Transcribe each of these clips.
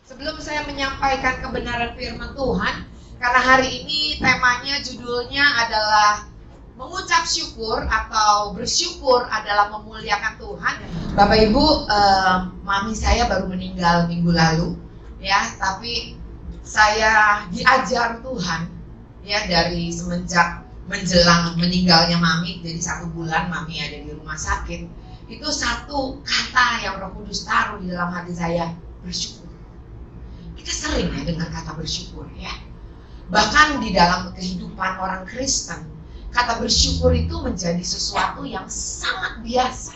Sebelum saya menyampaikan kebenaran firman Tuhan, karena hari ini temanya, judulnya adalah mengucap syukur atau bersyukur adalah memuliakan Tuhan. Bapak Ibu, mami saya baru meninggal minggu lalu, ya. Tapi saya diajar Tuhan, ya, dari semenjak menjelang meninggalnya mami, jadi 1 bulan mami ada di rumah sakit. Itu satu kata yang Roh Kudus taruh di dalam hati saya, bersyukur. Kita sering ya dengar kata bersyukur, ya. Bahkan di dalam kehidupan orang Kristen, kata bersyukur itu menjadi sesuatu yang sangat biasa.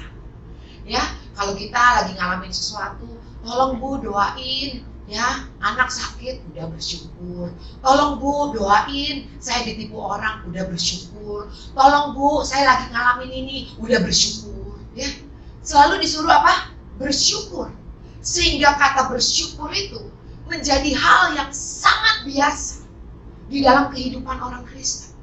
Ya, kalau kita lagi ngalamin sesuatu, tolong Bu doain, ya, anak sakit, udah bersyukur. Tolong Bu doain, saya ditipu orang, udah bersyukur. Tolong Bu, saya lagi ngalamin ini, udah bersyukur. Ya, selalu disuruh apa? Bersyukur. Sehingga kata bersyukur itu menjadi hal yang sangat biasa di dalam kehidupan orang Kristen.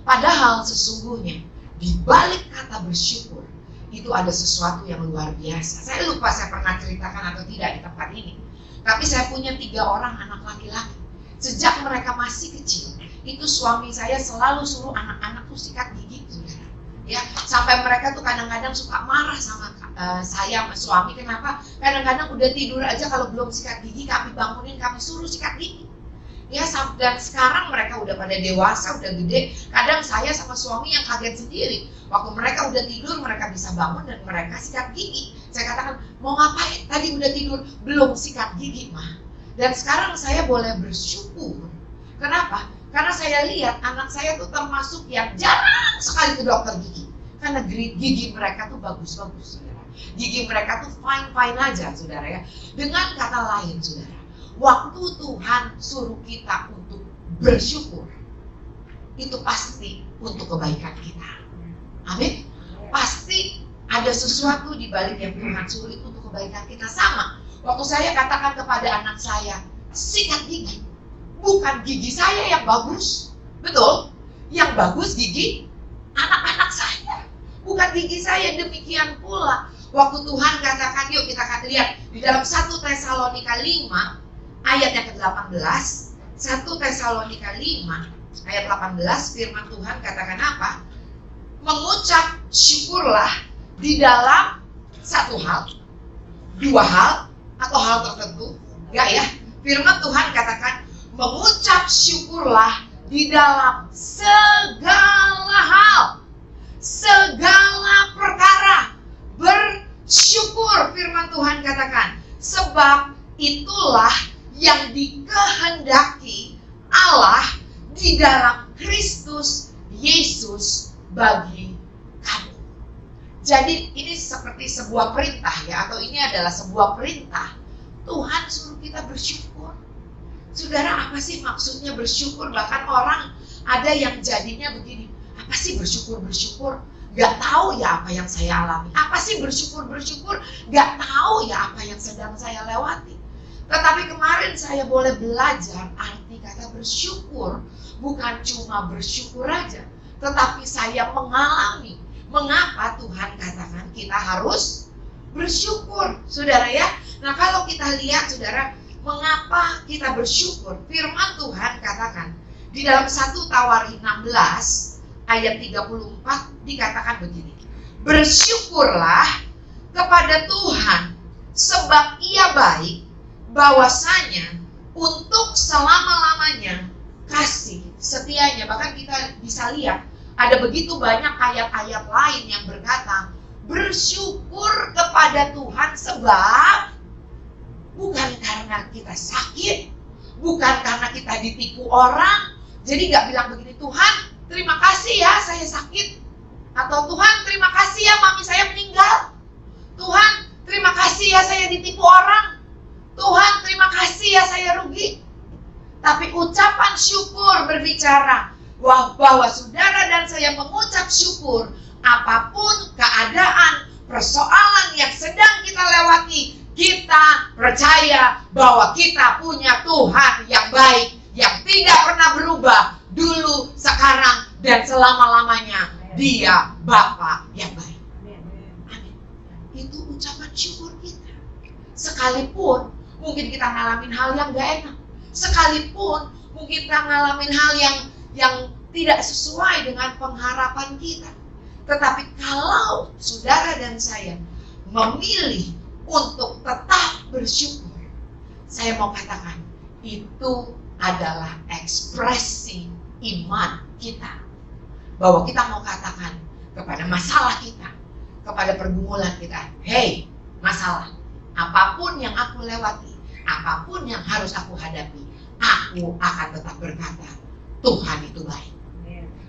Padahal sesungguhnya di balik kata bersyukur itu ada sesuatu yang luar biasa. Saya lupa saya pernah ceritakan atau tidak di tempat ini. Tapi saya punya 3 orang anak laki-laki. Sejak mereka masih kecil, itu suami saya selalu suruh anak-anak tuh sikat gigi, saudara. Ya, sampai mereka tuh kadang-kadang suka marah sama saya sama suami. Kenapa? Kadang-kadang udah tidur aja kalau belum sikat gigi, kami bangunin, kami suruh sikat gigi. Ya, dan sekarang mereka udah pada dewasa, udah gede. Kadang saya sama suami yang kaget sendiri. Waktu mereka udah tidur, mereka bisa bangun dan mereka sikat gigi. Saya katakan, mau ngapain? Tadi udah tidur, belum sikat gigi, mah. Dan sekarang saya boleh bersyukur. Kenapa? Karena saya lihat anak saya tuh termasuk yang jarang sekali ke dokter gigi. Karena gigi mereka tuh bagus-bagus, saudara. Gigi mereka tuh fine-fine aja, saudara, ya. Dengan kata lain, saudara, waktu Tuhan suruh kita untuk bersyukur, itu pasti untuk kebaikan kita. Amin. Pasti ada sesuatu di balik yang Tuhan suruh itu untuk kebaikan kita. Sama, waktu saya katakan kepada anak saya, sikat gigi, bukan gigi saya yang bagus, betul? Yang bagus gigi anak-anak saya, bukan gigi saya. Demikian pula waktu Tuhan katakan, yuk kita akan lihat di dalam 1 Tesalonika 5 ayat yang ke-18. 1 Tesalonika 5 ayat 18, firman Tuhan katakan apa? Mengucap syukurlah di dalam 1 hal, 2 hal, atau hal tertentu. Enggak, ya. Firman Tuhan katakan mengucap syukurlah di dalam segala hal, segala perkara. Bersyukur, firman Tuhan katakan, sebab itulah yang dikehendaki Allah di dalam Kristus Yesus bagi kamu. Jadi ini seperti sebuah perintah, ya, atau ini adalah sebuah perintah. Tuhan suruh kita bersyukur. Saudara, apa sih maksudnya bersyukur? Bahkan orang ada yang jadinya begini, apa sih bersyukur? Gak tahu ya apa yang saya alami. Apa sih bersyukur? Gak tahu ya apa yang sedang saya lewati. Tetapi kemarin saya boleh belajar arti kata bersyukur. Bukan cuma bersyukur aja, tetapi saya mengalami mengapa Tuhan katakan kita harus bersyukur, saudara, ya. Nah, kalau kita lihat, saudara, mengapa kita bersyukur, firman Tuhan katakan di dalam 1 Tawarik 16 ayat 34 dikatakan begini, bersyukurlah kepada Tuhan sebab Ia baik, bahwasanya untuk selama-lamanya kasih setianya. Bahkan kita bisa lihat ada begitu banyak ayat-ayat lain yang berkata bersyukur kepada Tuhan sebab bukan karena kita sakit, bukan karena kita ditipu orang. Jadi gak bilang begini, Tuhan terima kasih ya saya sakit, atau Tuhan terima kasih ya mami saya meninggal, Tuhan terima kasih ya saya ditipu orang, Tuhan terima kasih ya saya rugi. Tapi ucapan syukur berbicara bahwa saudara dan saya mengucap syukur apapun keadaan, persoalan yang sedang kita lewati, kita percaya bahwa kita punya Tuhan yang baik, yang tidak pernah berubah, dulu, sekarang, dan selama-lamanya. Dia Bapa yang baik. Amin. Itu ucapan syukur kita. Sekalipun mungkin kita ngalamin hal yang gak enak. Sekalipun mungkin kita ngalamin hal yang tidak sesuai dengan pengharapan kita. Tetapi kalau saudara dan saya memilih untuk tetap bersyukur, saya mau katakan itu adalah ekspresi iman kita. Bahwa kita mau katakan kepada masalah kita, kepada pergumulan kita, hey masalah, apapun yang aku lewati, apapun yang harus aku hadapi, aku akan tetap berkata Tuhan itu baik.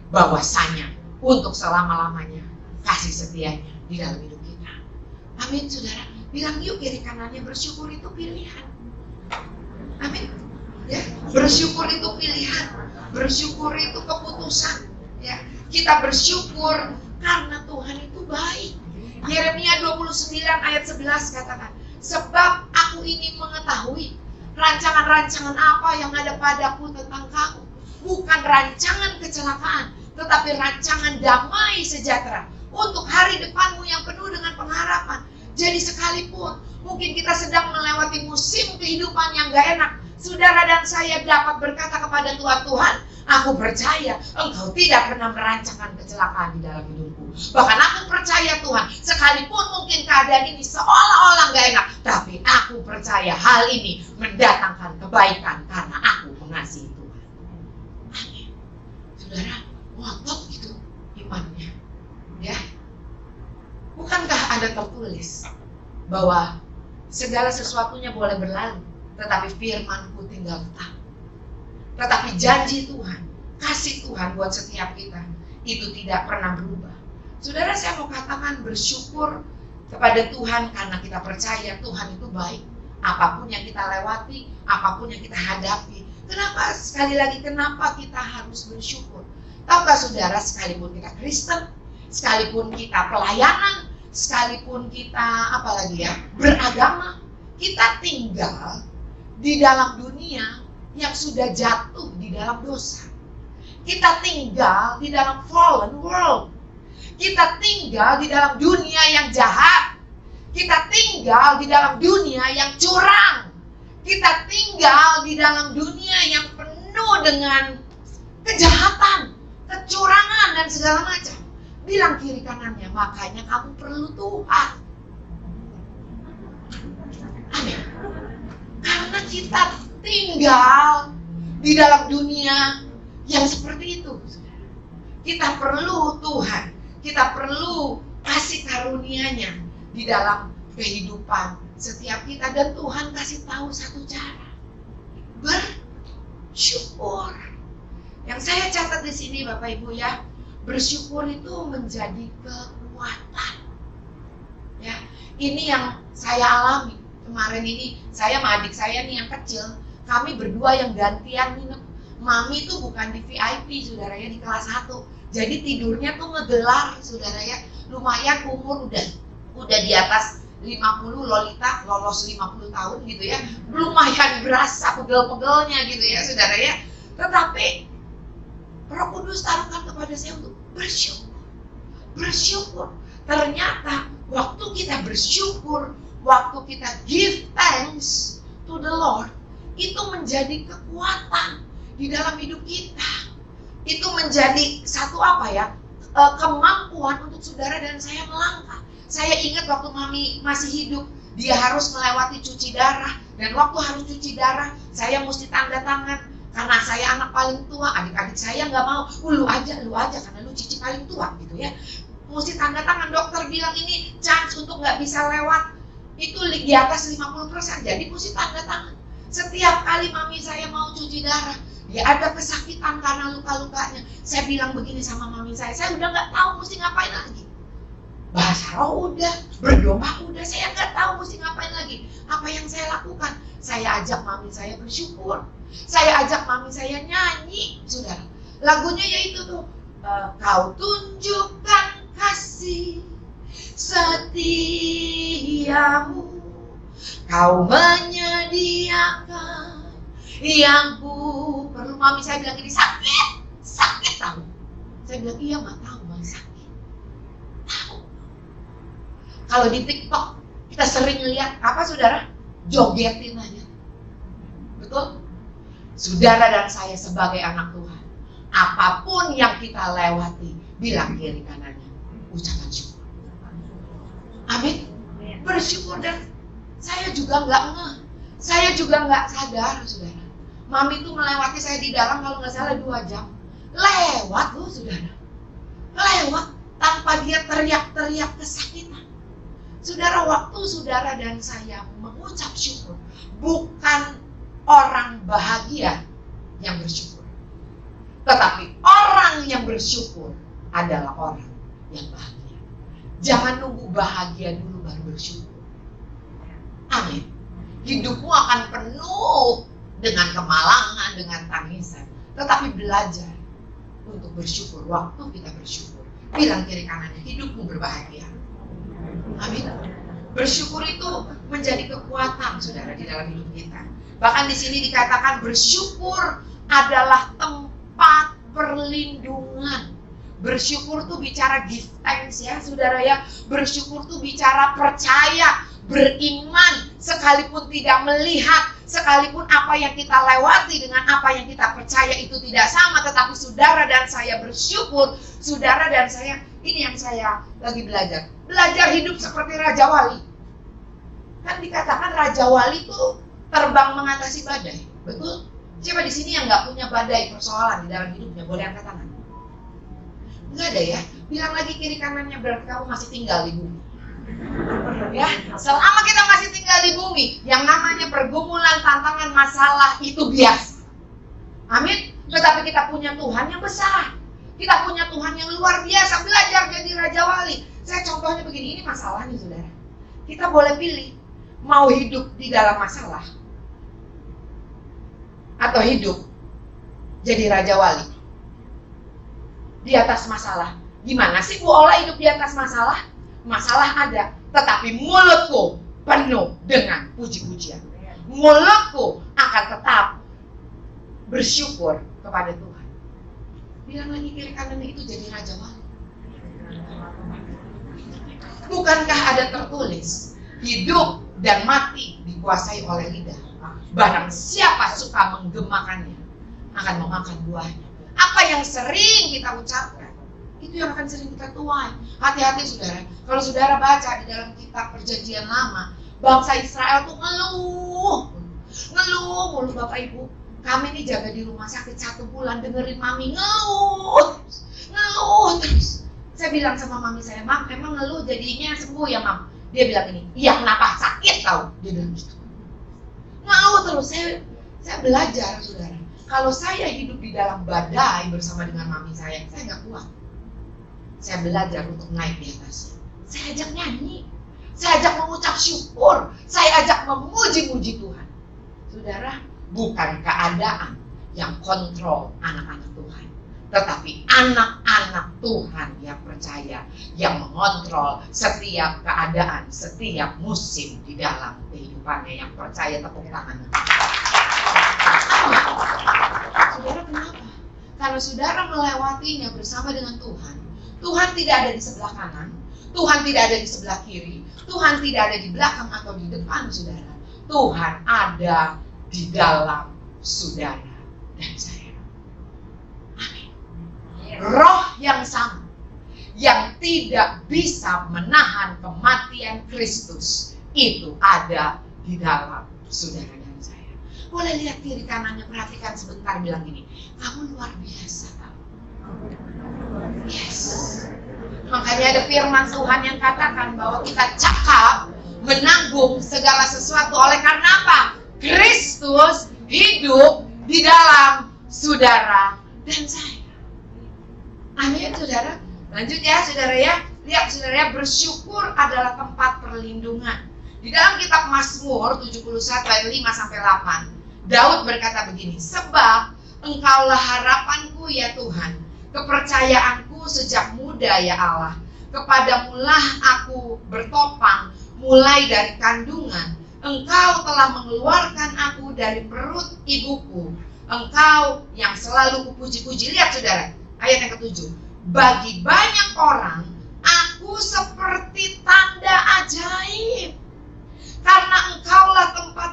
Bahwasanya untuk selama-lamanya kasih setianya di dalam hidup kita. Amin saudara. Bilang yuk kiri kanannya, bersyukur itu pilihan. Amin. Ya, bersyukur itu pilihan. Bersyukur itu keputusan. Ya, kita bersyukur karena Tuhan itu baik. Yeremia 29 ayat 11 katakan, sebab aku ingin mengetahui rancangan-rancangan apa yang ada padaku tentang kamu. Bukan rancangan kecelakaan, tetapi rancangan damai sejahtera untuk hari depanmu yang penuh dengan pengharapan. Jadi sekalipun mungkin kita sedang melewati musim kehidupan yang gak enak, saudara dan saya dapat berkata kepada Tuhan, Tuhan, aku percaya Engkau tidak pernah merancangkan kecelakaan di dalam hidupku. Bahkan aku percaya Tuhan, sekalipun mungkin keadaan ini seolah-olah gak enak, tapi aku percaya hal ini mendatangkan kebaikan karena aku mengasihi Tuhan. Amin. Saudara, ngotot itu imannya. Ya. Bukankah ada tertulis bahwa segala sesuatunya boleh berlalu, tetapi firman-Ku tinggal tetap. Tetapi janji Tuhan, kasih Tuhan buat setiap kita itu tidak pernah berubah. Saudara, saya mau katakan bersyukur kepada Tuhan karena kita percaya Tuhan itu baik. Apapun yang kita lewati, apapun yang kita hadapi. Kenapa? Sekali lagi, kenapa kita harus bersyukur? Tahukah saudara, sekalipun kita Kristen, sekalipun kita pelayanan, sekalipun kita beragama, kita tinggal di dalam dunia yang sudah jatuh di dalam dosa. Kita tinggal di dalam fallen world. Kita tinggal di dalam dunia yang jahat. Kita tinggal di dalam dunia yang curang. Kita tinggal di dalam dunia yang penuh dengan kejahatan, kecurangan dan segala macam. Bilang kiri kanannya, makanya kamu perlu Tuhan. Amin. Karena kita tinggal di dalam dunia yang seperti itu. Kita perlu Tuhan. Kita perlu kasih karunia-Nya di dalam kehidupan setiap kita. Dan Tuhan kasih tahu satu cara. Bersyukur. Yang saya catat di sini Bapak Ibu ya, bersyukur itu menjadi kekuatan. Ya, ini yang saya alami kemarin ini. Saya sama adik saya nih yang kecil, kami berdua yang gantian minum. Mami tuh bukan di VIP saudara ya, di kelas 1. Jadi tidurnya tuh ngegelar saudara ya. Lumayan umur udah di atas 50, Lolita lolos 50 tahun gitu ya. Lumayan berasa pegel-pegelnya gitu ya saudara ya. Tetapi Roh Kudus taruhkan kepada saya untuk bersyukur. Bersyukur. Ternyata waktu kita bersyukur, waktu kita give thanks to the Lord, itu menjadi kekuatan di dalam hidup kita. Itu menjadi satu kemampuan untuk saudara dan saya melangkah. Saya ingat waktu Mami masih hidup, dia harus melewati cuci darah. Dan waktu harus cuci darah, saya mesti tanda tangan. Karena saya anak paling tua, adik-adik saya nggak mau, lu aja karena lu cici paling tua gitu ya. Mesti tanda tangan, dokter bilang ini chance untuk nggak bisa lewat itu di atas 50%, jadi mesti tanda tangan. Setiap kali Mami saya mau cuci darah, dia ada kesakitan karena luka-lukanya. Saya bilang begini sama Mami saya udah nggak tahu mesti ngapain lagi. Bahasa roh udah, berdoa udah, saya nggak tahu mesti ngapain lagi. Apa yang saya lakukan? Saya ajak Mami saya bersyukur. Saya ajak Mami saya nyanyi, saudara. Lagunya yaitu tuh, kau tunjukkan kasih setiamu, kau menyediakan yang ku perlu. Mami saya bilang ini sakit tahu. Saya bilang iya mak, tahu mak sakit. Tahu. Kalau di TikTok kita sering lihat apa saudara? jogetin aja. Betul? Saudara dan saya sebagai anak Tuhan, apapun yang kita lewati, bilang kiri kanannya, ucapan syukur. Amin. Bersyukur. Dan saya juga nggak sadar, saudara. Mami tuh melewati saya di dalam kalau nggak salah 2 jam. Lewat loh, saudara. Lewat tanpa dia teriak-teriak kesakitan. Saudara, waktu saudara dan saya mengucap syukur, bukan orang bahagia yang bersyukur, tetapi orang yang bersyukur adalah orang yang bahagia. Jangan nunggu bahagia dulu baru bersyukur. Amin. Hidupmu akan penuh dengan kemalangan, dengan tangisan, tetapi belajar untuk bersyukur waktu kita bersyukur. Bilang kiri kanannya, hidupmu berbahagia. Amin. Bersyukur itu menjadi kekuatan, saudara, di dalam hidup kita. Bahkan di sini dikatakan bersyukur adalah tempat perlindungan. Bersyukur tuh bicara give thanks ya, saudara ya. Bersyukur tuh bicara percaya, beriman, sekalipun tidak melihat, sekalipun apa yang kita lewati dengan apa yang kita percaya itu tidak sama, tetapi saudara dan saya bersyukur. Saudara dan saya, ini yang saya lagi belajar hidup seperti Raja Wali. Kan dikatakan Raja Wali itu terbang mengatasi badai, betul? Siapa di sini yang nggak punya badai persoalan di dalam hidupnya? Boleh angkat tangan. Nggak ada ya? Bilang lagi kiri kanannya, berarti kamu masih tinggal di bumi. Ya, selama kita masih tinggal di bumi, yang namanya pergumulan, tantangan, masalah itu biasa. Amin. Tetapi kita punya Tuhan yang besar. Kita punya Tuhan yang luar biasa. Belajar jadi Raja Wali. Saya contohnya begini, ini masalahnya, saudara. Kita boleh pilih, mau hidup di dalam masalah atau hidup jadi Raja Wali di atas masalah. Gimana sih Bu Ola hidup di atas masalah? Masalah ada, tetapi mulutku penuh dengan puji-pujian. Mulutku akan tetap bersyukur kepada Tuhan. Bilang lagi kiri kanannya, itu jadi Raja Wali. Bukankah ada tertulis, hidup dan mati dikuasai oleh lidah. Barang siapa suka menggemakannya akan memakan buahnya. Apa yang sering kita ucapkan, itu yang akan sering kita tuai. Hati-hati saudara. Kalau saudara baca di dalam kitab Perjanjian Lama, bangsa Israel tuh ngeluh mulu. Bapak Ibu, kami nih jaga di rumah sakit 1 bulan, dengerin mami ngeluh terus. Saya bilang sama mami saya, Mam, emang ngeluh jadinya sembuh ya Mam? Dia bilang ini, iya kenapa, sakit tau? Dia bilang gitu. Ngeluh terus. Saya belajar saudara, kalau saya hidup di dalam badai bersama dengan mami saya nggak kuat. Saya belajar untuk naik di atasnya. Saya ajak nyanyi, saya ajak mengucap syukur, saya ajak memuji-muji Tuhan. Saudara, bukan keadaan yang kontrol anak-anak Tuhan, tetapi anak-anak Tuhan yang percaya, yang mengontrol setiap keadaan, setiap musim di dalam kehidupannya, yang percaya. Tepuk tangan. Saudara, kenapa? Karena saudara melewatinya bersama dengan Tuhan. Tuhan tidak ada di sebelah kanan, Tuhan tidak ada di sebelah kiri, Tuhan tidak ada di belakang atau di depan saudara. Tuhan ada di dalam saudara dan saya. Amin. Roh yang sama, yang tidak bisa menahan kematian Kristus, itu ada di dalam saudara dan saya. Boleh lihat kiri kanannya, perhatikan sebentar, bilang gini, kamu luar biasa. Yes. Makanya ada firman Tuhan yang katakan bahwa kita cakap menanggung segala sesuatu. Oleh karena apa? Kristus hidup di dalam saudara dan saya. Amin saudara. Lanjut ya saudara ya. Lihat saudara ya, bersyukur adalah tempat perlindungan. Di dalam kitab Mazmur 71 ayat 5-8, Daud berkata begini, sebab Engkaulah harapanku ya Tuhan, kepercayaanku sejak muda ya Allah. Kepadamulah aku bertopang mulai dari kandungan. Engkau telah mengeluarkan aku dari perut ibuku. Engkau yang selalu kupuji-puji. Lihat saudara, ayat yang ke-7. Bagi banyak orang, aku seperti tanda ajaib. Karena engkaulah tempat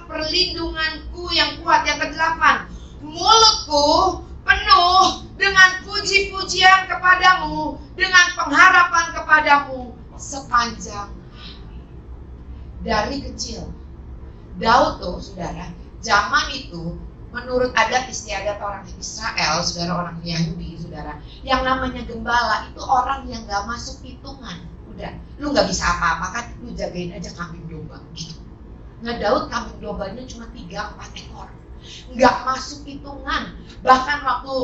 kepadamu sepanjang hari. Dari kecil. Daud tuh, saudara, zaman itu menurut adat istiadat orang Israel, saudara, orang Yahudi, saudara, yang namanya gembala itu orang yang gak masuk hitungan. Udah, lu gak bisa apa-apa kan, lu jagain aja kambing domba gitu. Nah, Daud kambing dombanya cuma 3-4 ekor, gak masuk hitungan. Bahkan waktu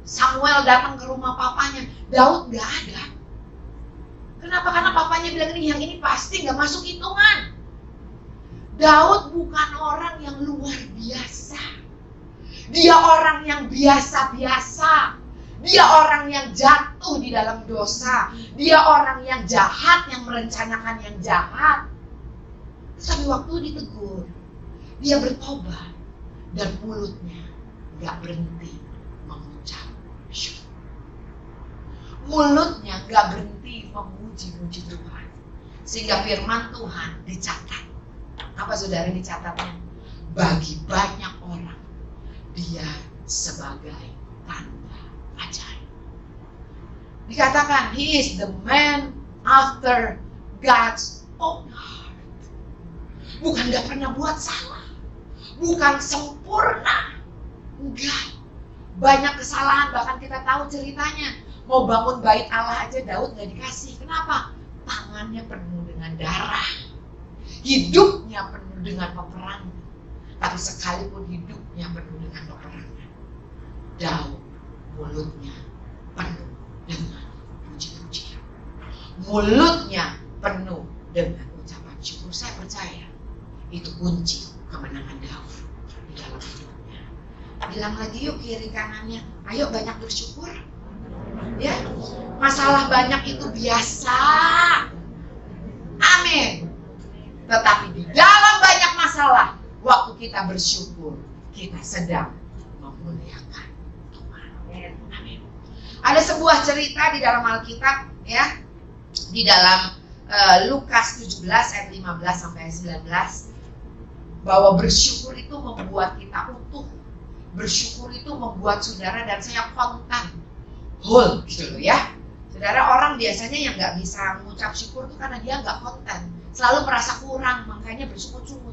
Samuel datang ke rumah papanya, Daud gak ada. Kenapa? Karena papanya bilang ini, yang ini pasti gak masuk hitungan. Daud bukan orang yang luar biasa. Dia orang yang biasa-biasa. Dia orang yang jatuh di dalam dosa. Dia orang yang jahat, yang merencanakan yang jahat. Tapi waktu ditegur, dia bertobat. Dan mulutnya gak berhenti mengucap syukur. Mulutnya gak berhenti memuji-muji Tuhan. Sehingga firman Tuhan dicatat. Apa saudara dicatatnya? Bagi banyak orang, dia sebagai tanda ajaib. Dikatakan, he is the man after God's own heart. Bukan gak pernah buat salah, bukan sempurna, enggak. Banyak kesalahan, bahkan kita tahu ceritanya. Mau bangun bait Allah aja Daud gak dikasih. Kenapa? Tangannya penuh dengan darah. Hidupnya penuh dengan peperangan. Tapi sekalipun hidupnya penuh dengan peperangan, Daud mulutnya penuh dengan puji-pujian. Mulutnya penuh dengan ucapan syukur. Saya percaya itu kunci kemenangan Daud di dalam hidupnya. Bilang lagi yuk kiri kanannya, ayo banyak bersyukur. Ya, masalah banyak itu biasa. Amin. Tetapi di dalam banyak masalah, waktu kita bersyukur, kita sedang memuliakan Tuhan. Amin. Ada sebuah cerita di dalam Alkitab, ya, di dalam Lukas 17 ayat 15 sampai 19, bahwa bersyukur itu membuat kita utuh. Bersyukur itu membuat saudara dan saya kontan, whole gitu loh ya. Saudara, orang biasanya yang nggak bisa mengucap syukur itu karena dia nggak konten, selalu merasa kurang, makanya bersungut-sungut.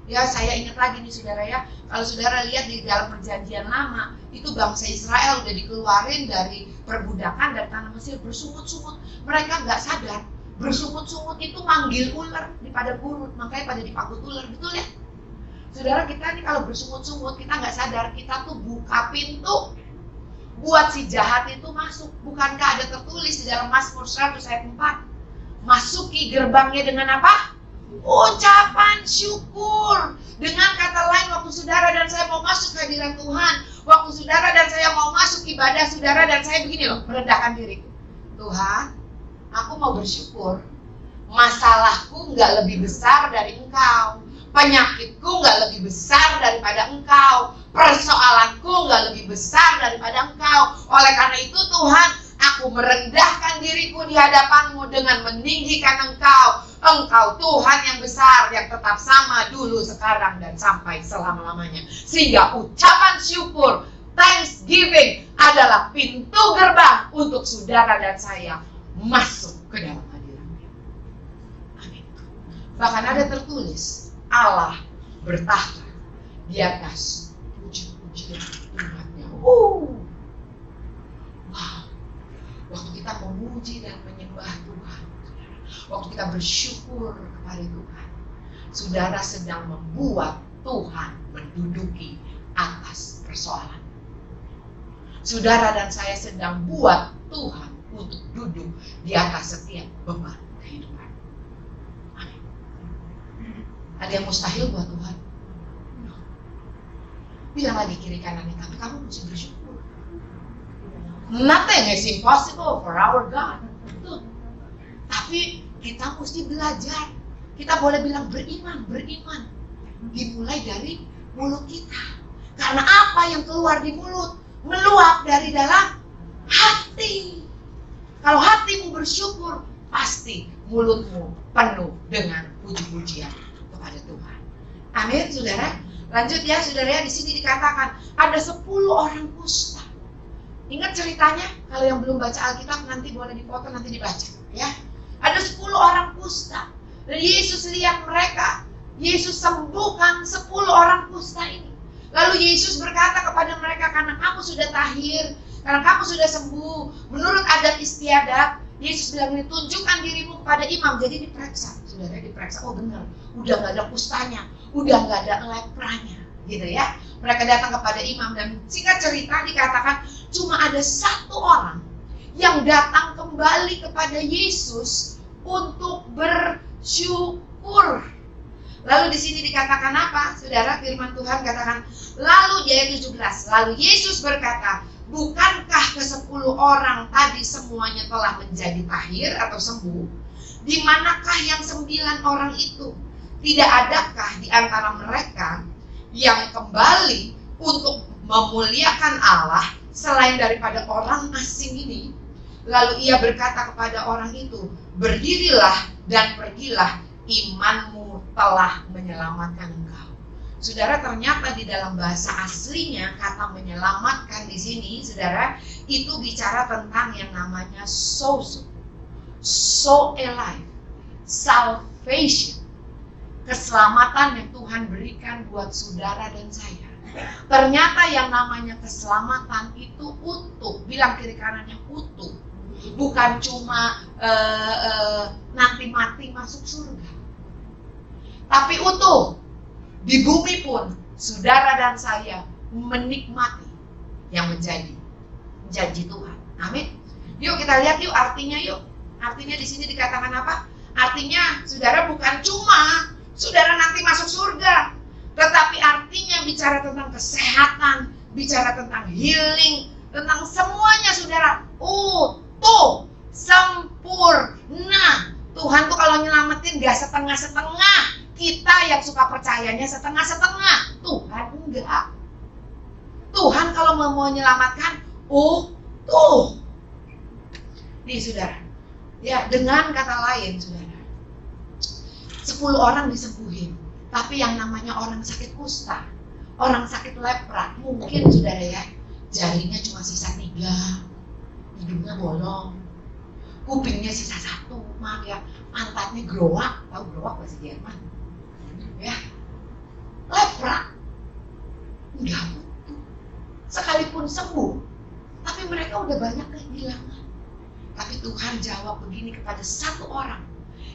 Ya, saya ingat lagi nih saudara ya, kalau saudara lihat di dalam perjanjian lama, itu bangsa Israel udah dikeluarin dari perbudakan dari tanah Mesir, bersungut-sungut. Mereka nggak sadar, bersungut-sungut itu manggil ular di padang gurun, makanya pada dipagut ular, betul ya? Saudara, kita nih kalau bersungut-sungut, kita nggak sadar, kita tuh buka pintu buat si jahat itu masuk. Bukankah ada tertulis di dalam Mazmur 100 ayat 4, masuki gerbangnya dengan apa? Ucapan syukur. Dengan kata lain, waktu saudara dan saya mau masuk ke hadirat Tuhan, waktu saudara dan saya mau masuk ibadah, saudara dan saya begini loh, merendahkan diri. Tuhan, aku mau bersyukur. Masalahku gak lebih besar dari Engkau, penyakitku gak lebih besar daripada Engkau, persoalanku gak lebih besar daripada Engkau. Oleh karena itu Tuhan, aku merendahkan diriku di hadapan-Mu dengan meninggikan Engkau. Engkau Tuhan yang besar, yang tetap sama dulu, sekarang, dan sampai selama-lamanya. Sehingga ucapan syukur, thanksgiving adalah pintu gerbang untuk saudara dan saya masuk ke dalam hadirat-Nya. Amin. Bahkan ada tertulis, Allah bertahta di atas puji-pujian umat-Nya. Wow. Waktu kita memuji dan menyembah Tuhan, waktu kita bersyukur kepada Tuhan, saudara sedang membuat Tuhan menduduki atas persoalan. Saudara dan saya sedang buat Tuhan untuk duduk di atas setiap beban kehidupan. Amin. Ada yang mustahil buat Tuhan? Bilang lagi kiri kanannya, tapi kamu mesti bersyukur. Nothing is impossible for our God. Betul. Tapi kita mesti belajar. Kita boleh bilang beriman. Dimulai dari mulut kita. Karena apa yang keluar di mulut meluap dari dalam hati. Kalau hatimu bersyukur, pasti mulutmu penuh dengan puji-pujian kepada Tuhan. Amin, saudara. Lanjut ya, saudara. Di sini dikatakan ada 10 orang kusta. Ingat ceritanya? Kalau yang belum baca Alkitab nanti boleh dipoto, nanti dibaca ya. Ada 10 orang kusta. Dan Yesus lihat mereka. Yesus sembuhkan 10 orang kusta ini. Lalu Yesus berkata kepada mereka, karena kamu sudah tahir, karena kamu sudah sembuh, menurut adat istiadat, Yesus bilang ini, tunjukkan dirimu kepada imam. Jadi diperiksa, saudara, diperiksa. Oh benar, udah gak ada kustanya, udah gak ada lepranya, gitu ya. Mereka datang kepada imam dan singkat cerita dikatakan cuma ada 1 orang yang datang kembali kepada Yesus untuk bersyukur. Lalu di sini dikatakan apa? Saudara, firman Tuhan katakan, lalu di ayat 17, lalu Yesus berkata, bukankah ke-10 orang tadi semuanya telah menjadi tahir atau sembuh? Di manakah yang 9 orang itu? Tidak adakah di antara mereka yang kembali untuk memuliakan Allah selain daripada orang asing ini? Lalu ia berkata kepada orang itu, berdirilah dan pergilah, imanmu telah menyelamatkan engkau. Saudara, ternyata di dalam bahasa aslinya kata menyelamatkan di sini, saudara, itu bicara tentang yang namanya sozo, alive, salvation, keselamatan yang Tuhan berikan buat saudara dan saya. Ternyata yang namanya keselamatan itu utuh, bilang kiri kanannya utuh, bukan cuma nanti mati masuk surga. Tapi utuh, di bumi pun saudara dan saya menikmati yang menjadi janji Tuhan. Amin. Yuk kita lihat yuk artinya yuk. Artinya di sini dikatakan apa? Artinya saudara bukan cuma saudara nanti masuk surga, tetapi artinya bicara tentang kesehatan, bicara tentang healing, tentang semuanya saudara. Utuh, sempurna. Tuhan tuh kalau nyelamatin gak setengah-setengah. Kita yang suka percayanya setengah-setengah. Tuhan enggak. Tuhan kalau mau menyelamatkan utuh. Nih saudara, ya dengan kata lain saudara, 10 orang disembuhin. Tapi yang namanya orang sakit kusta, orang sakit lepra, mungkin saudara ya, jarinya cuma sisa 3, hidungnya bolong, kupingnya sisa 1, maaf ya, pantatnya growak, tahu growak bahasa Jerman? Ya, lepra, enggak butuh. Sekalipun sembuh, tapi mereka udah banyak kehilangan. Tapi Tuhan jawab begini kepada 1 orang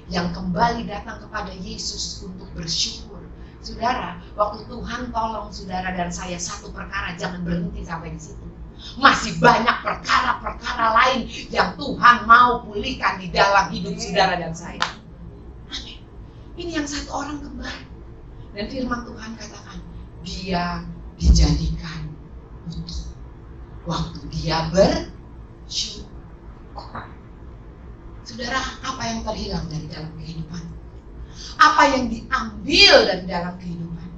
yang kembali datang kepada Yesus untuk bersyukur. Saudara, waktu Tuhan tolong saudara dan saya 1 perkara, jangan berhenti sampai di situ. Masih banyak perkara-perkara lain yang Tuhan mau pulihkan di dalam hidup saudara dan saya. Amin. Ini yang 1 orang kembali. Dan firman Tuhan katakan, dia dijadikan utuh waktu dia bersyukur. Saudara, apa yang terhilang dari dalam kehidupan? Apa yang diambil dari dalam kehidupan?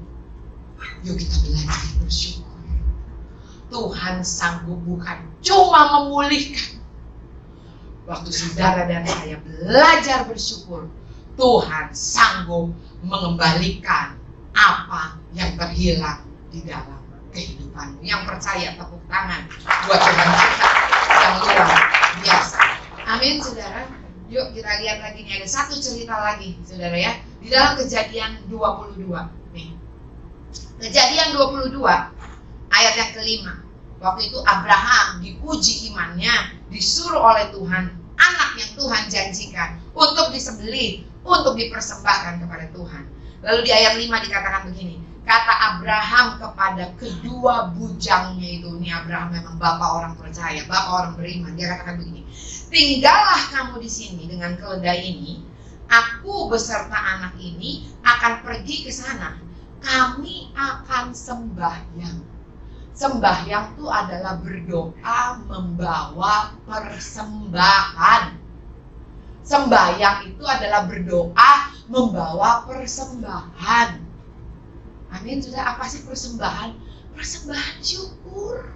Yuk kita belajar bersyukur. Tuhan sanggup bukan cuma memulihkan. Waktu saudara dan saya belajar bersyukur, Tuhan sanggup mengembalikan apa yang terhilang di dalam kehidupan. Yang percaya tepuk tangan buat Tuhan kita yang luar biasa. Amin saudara. Yuk kita lihat lagi nih, ada 1 cerita lagi saudara ya, di dalam Kejadian 22 nih. Kejadian 22 ayat yang kelima. Waktu itu Abraham diuji imannya, disuruh oleh Tuhan anak yang Tuhan janjikan untuk disembelih, untuk dipersembahkan kepada Tuhan. Lalu di ayat 5 dikatakan begini, kata Abraham kepada kedua bujangnya itu, ini Abraham memang bapak orang percaya, bapak orang beriman. Dia katakan begini, tinggallah kamu di sini dengan keledai ini, aku beserta anak ini akan pergi ke sana. Kami akan sembahyang. Sembahyang itu adalah berdoa membawa persembahan. Sembahyang itu adalah berdoa membawa persembahan. Amin. Sudah, apa sih persembahan? Persembahan syukur.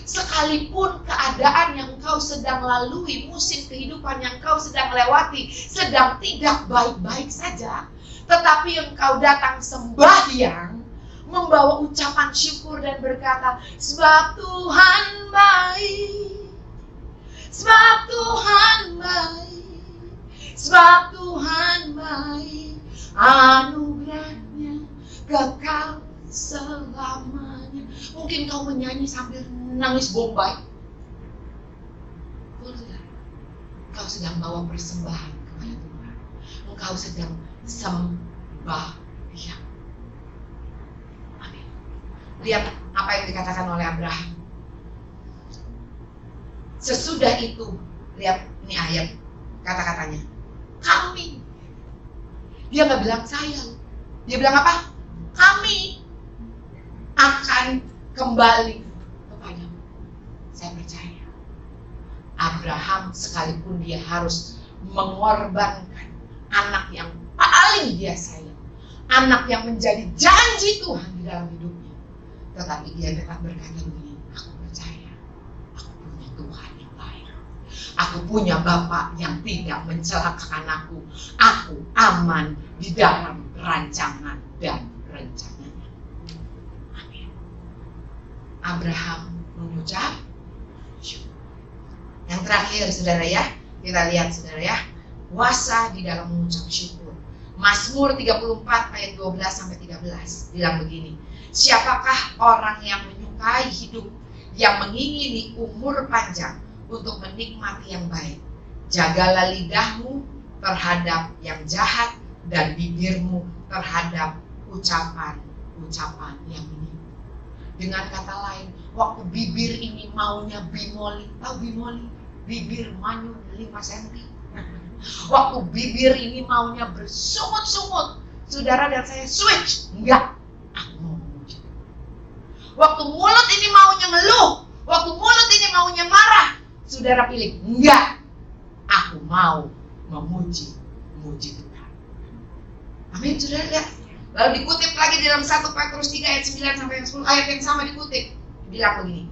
Sekalipun keadaan yang kau sedang lalui, musim kehidupan yang kau sedang lewati, sedang tidak baik-baik saja, tetapi engkau datang sembahyang, membawa ucapan syukur dan berkata, sebab Tuhan baik, sebab Tuhan baik, sebab Tuhan baik, anugerahnya kekal selamanya. Mungkin kau menyanyi sambil nangis bombay. Kau sedang bawa persembahan kepada Tuhan. Engkau sedang sembah Dia. Amin. Lihat apa yang dikatakan oleh Abraham. Sesudah itu, lihat ini ayat kata-katanya. Kami. Dia nggak bilang saya. Dia bilang apa? Kami akan kembali kepadamu. Saya percaya. Abraham sekalipun dia harus mengorbankan anak yang paling dia sayang, anak yang menjadi janji Tuhan di dalam hidupnya, tetapi dia tetap berkata begini, aku percaya, aku punya Tuhan yang baik, aku punya Bapa yang tidak mencelakakan aku aman di dalam rancangan dan rencananya. Amin. Abraham mengucap syukur. Yang terakhir saudara ya, kita lihat saudara ya, kuasa di dalam mengucap syukur. Mazmur 34 ayat 12 sampai 13 bilang begini, siapakah orang yang menyukai hidup, yang mengingini umur panjang untuk menikmati yang baik. Jagalah lidahmu terhadap yang jahat dan bibirmu terhadap ucapan-ucapan yang menipu. Dengan kata lain, waktu bibir ini maunya bimoli, tahu bimoli? Bibir manyun 5 cm. Waktu bibir ini maunya bersungut-sungut, saudara dan saya switch, enggak, aku mau memuji. Waktu mulut ini maunya ngeluh, waktu mulut ini maunya marah, saudara pilih, enggak, aku mau memuji Tuhan. Amin, saudara lihat. Lalu dikutip lagi dalam 1 Petrus 3 ayat 9 sampai 10, ayat yang sama dikutip, bilang begini.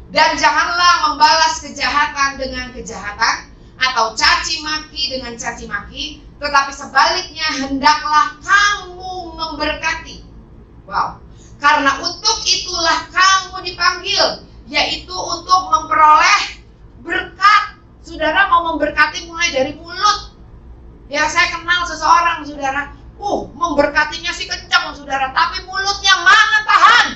Dan janganlah membalas kejahatan dengan kejahatan atau caci maki dengan caci maki, tetapi sebaliknya hendaklah kamu memberkati. Wow. Karena untuk itulah kamu dipanggil, yaitu untuk memperoleh berkat. Saudara mau memberkati mulai dari mulut. Ya, saya kenal seseorang saudara, memberkatinya sih kencang saudara, tapi mulutnya mana tahan.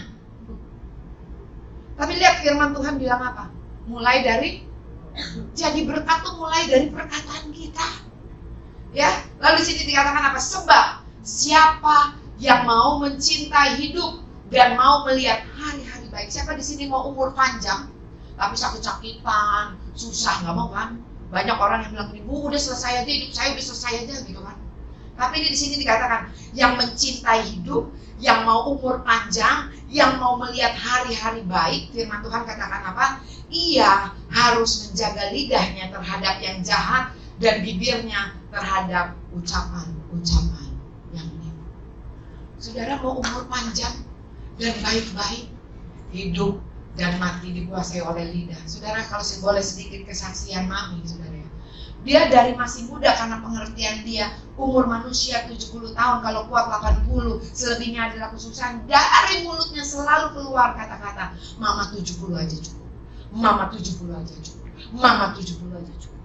Tapi lihat firman Tuhan bilang apa? Mulai dari, jadi berkat tuh mulai dari perkataan kita. Ya, lalu di sini dikatakan apa? Sebab siapa yang mau mencintai hidup dan mau melihat hari-hari baik. Siapa di sini mau umur panjang, tapi sakit-sakitan, susah, nggak mau kan? Banyak orang yang bilang gini, Bu, udah selesai aja hidup saya, udah selesai aja gitu kan. Tapi ini di sini dikatakan yang mencintai hidup, yang mau umur panjang, yang mau melihat hari-hari baik. Firman Tuhan katakan apa? Ia harus menjaga lidahnya terhadap yang jahat dan bibirnya terhadap ucapan-ucapan yang menipu. Saudara mau umur panjang dan baik-baik, hidup dan mati dikuasai oleh lidah. Saudara, kalau saya boleh sedikit kesaksian mami, saudara ya. Dia dari masih muda karena pengertian dia, umur manusia 70 tahun, kalau kuat 80, selebihnya adalah kesusahan. Dari mulutnya selalu keluar kata-kata, Mama 70 aja cukup, Mama 70 aja cukup, Mama 70 aja cukup.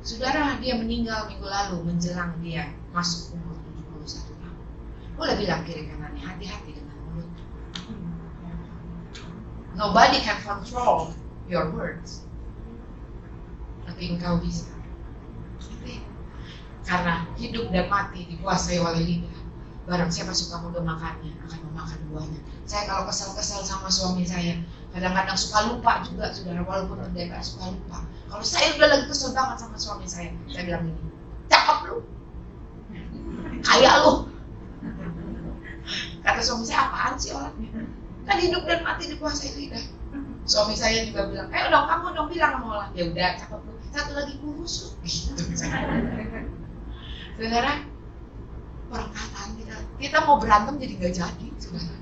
Saudara, dia meninggal minggu lalu menjelang dia masuk umur 71 tahun. Boleh bilang kiri kanannya, hati-hati dengan mulut. Nobody can control your words, tapi engkau bisa. Karena hidup dan mati dikuasai oleh lidah. Barang siapa suka memakannya akan memakan buahnya. Saya kalau kesal-kesal sama suami saya, kadang-kadang suka lupa juga, saudara, walaupun pendeta suka lupa. Kalau saya udah lagi kesel banget sama suami saya bilang gini, cakep lu, kaya lu. Kata suami saya, apaan sih orangnya? Kan hidup dan mati dikuasai lidah. Suami saya juga bilang, dong kamu dong bilang sama orang. Ya udah, cakep lu. Satu lagi kurus lu. Gitu. Saudara, perkataan kita mau berantem jadi gak jadi, saudara.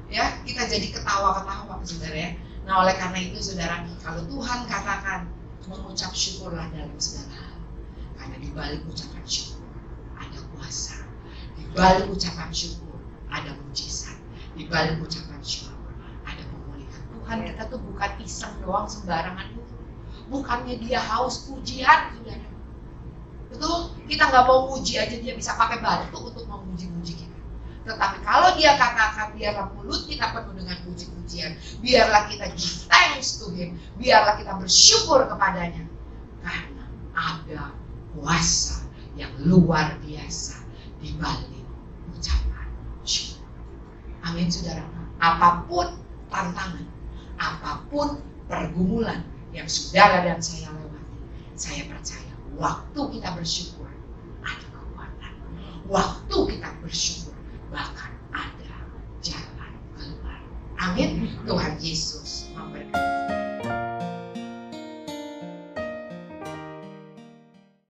Ya, kita jadi ketawa-ketawa, saudara ya. Nah, oleh karena itu, saudara, kalau Tuhan katakan mengucap syukurlah dalam segala hal, karena di balik ucapan syukur ada kuasa, di balik ucapan syukur ada mujizat, di Di balik ucapan syukur ada pemulihan. Tuhan kita tuh bukan iseng doang sembarangan itu. Bukannya dia haus pujian, saudara. Betul? Kita nggak mau muji aja dia bisa pakai batu untuk memuji-muji kita. Tetapi kalau dia katakan, biarlah mulut kita penuh dengan puji-pujian, biarlah kita give thanks to him, biarlah kita bersyukur kepadanya, karena ada kuasa yang luar biasa di balik ucapan syukur. Amin, saudara. Apapun tantangan, apapun pergumulan yang saudara dan saya lewati, saya percaya waktu kita bersyukur ada kekuatan. Waktu kita bersyukur bahkan ada jalan keluar. Amin. Tuhan Yesus